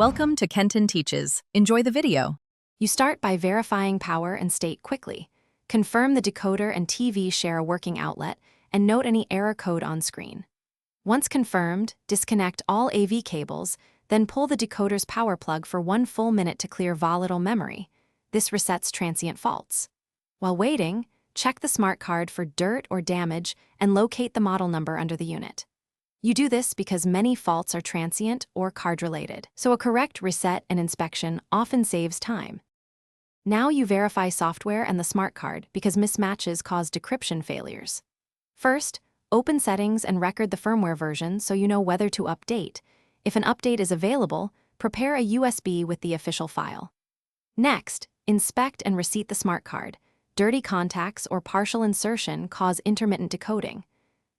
Welcome to Kenton Teaches. Enjoy the video. You start by verifying power and state quickly. Confirm the decoder and TV share a working outlet, and note any error code on screen. Once confirmed, disconnect all AV cables, then pull the decoder's power plug for 1 full minute to clear volatile memory. This resets transient faults. While waiting, check the smart card for dirt or damage and locate the model number under the unit. You do this because many faults are transient or card-related, so a correct reset and inspection often saves time. Now you verify software and the smart card because mismatches cause decryption failures. First, open settings and record the firmware version so you know whether to update. If an update is available, prepare a USB with the official file. Next, inspect and reset the smart card. Dirty contacts or partial insertion cause intermittent decoding.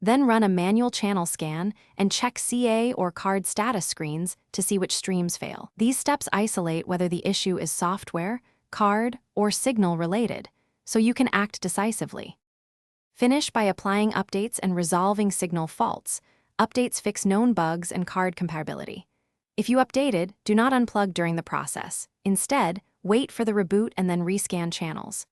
Then run a manual channel scan and check CA or card status screens to see which streams fail. These steps isolate whether the issue is software, card, or signal related, so you can act decisively. Finish by applying updates and resolving signal faults. Updates fix known bugs and card compatibility. If you updated, do not unplug during the process. Instead, wait for the reboot and then rescan channels.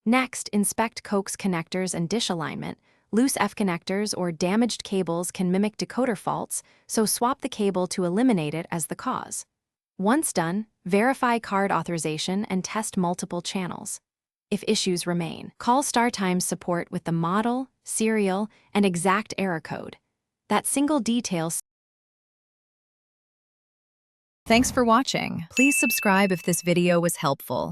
Next, inspect coax connectors and dish alignment. Loose F connectors or damaged cables can mimic decoder faults, so swap the cable to eliminate it as the cause. Once done, verify card authorization and test multiple channels. If issues remain, call StarTimes support with the model, serial, and exact error code. That single detail. Thanks for watching. Please subscribe if this video was helpful.